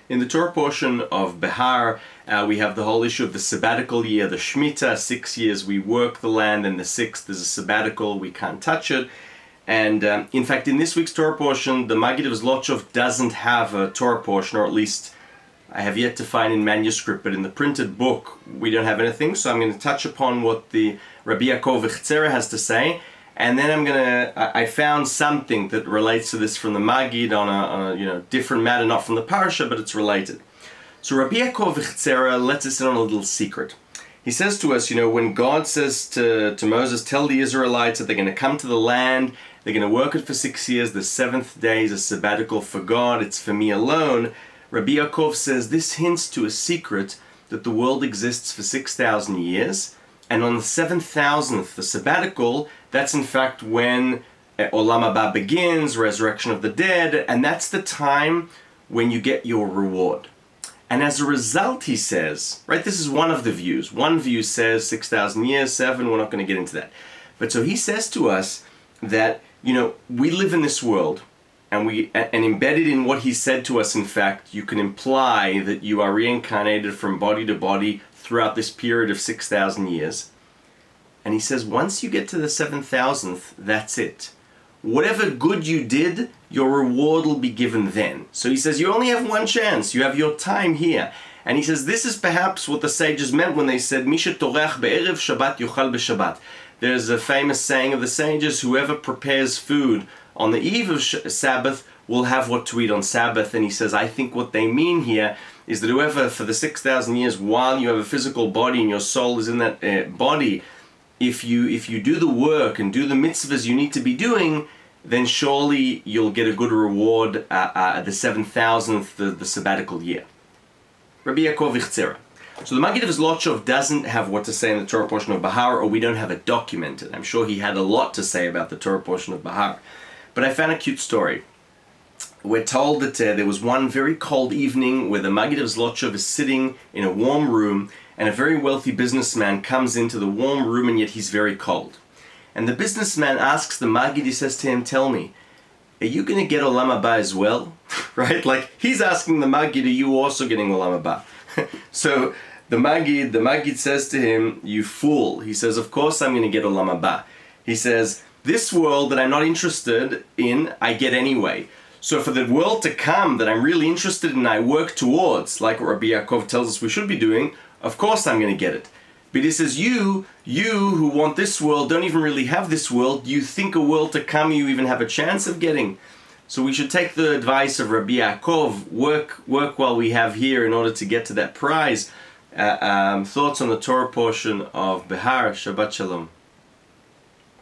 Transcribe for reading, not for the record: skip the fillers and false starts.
In the Torah portion of Beh'ar, we have the whole issue of the sabbatical year, the Shemitah, 6 years we work the land, and the sixth is a sabbatical, we can't touch it. And in fact, in this week's Torah portion, the Maggid of Zlotchov doesn't have a Torah portion, or at least I have yet to find in manuscript, but in the printed book, we don't have anything. So I'm going to touch upon what the Rabbi Abuhatzeirah has to say. And then I found something that relates to this from the Maggid on a different matter, not from the parasha, but it's related. So Rabbi Abuhatzeirah lets us in on a little secret. He says to us, when God says to Moses, tell the Israelites that they're going to come to the land, they're going to work it for 6 years, the seventh day is a sabbatical for God, it's for me alone. Rabbi Yaakov says this hints to a secret that the world exists for 6,000 years, and on the 7,000th, the sabbatical, that's in fact when Olam Haba begins, resurrection of the dead, and that's the time when you get your reward. And as a result, he says, right, this is one of the views. One view says 6,000 years, 7, we're not going to get into that. But so he says to us that, we live in this world, and embedded in what he said to us, in fact, you can imply that you are reincarnated from body to body throughout this period of 6,000 years. And he says, once you get to the 7,000th, that's it. Whatever good you did, your reward will be given then. So he says, you only have one chance. You have your time here. And he says, this is perhaps what the sages meant when they said, Misha toreach be'erev Shabbat yochal b'Shabbat. There's a famous saying of the sages, whoever prepares food on the eve of Sabbath will have what to eat on Sabbath. And he says, I think what they mean here is that whoever, for the 6,000 years, while you have a physical body and your soul is in that body, if you do the work and do the mitzvahs you need to be doing, then surely you'll get a good reward at the 7,000th, the sabbatical year. Rabbi Abuhatzeirah. So the Maggid of Zlotchov doesn't have what to say in the Torah portion of Beh'ar, or we don't have it documented. I'm sure he had a lot to say about the Torah portion of Beh'ar. But I found a cute story. We're told that there was one very cold evening where the Maggid of Zlotchov is sitting in a warm room, and a very wealthy businessman comes into the warm room, and yet he's very cold. And the businessman asks the Maggid, he says to him, tell me, are you going to get Olam Haba as well? Right? Like, he's asking the Maggid, are you also getting Olam Haba? So the Maggid says to him, you fool. He says, of course I'm going to get Olam Haba. He says, this world that I'm not interested in, I get anyway. So for the world to come that I'm really interested in, I work towards, like what Rabbi Yaakov tells us we should be doing, of course I'm going to get it. But he says, you who want this world don't even really have this world. You think a world to come you even have a chance of getting. So we should take the advice of Rabbi Yaakov, work while we have here in order to get to that prize. Thoughts on the Torah portion of Beh'ar. Shabbat Shalom.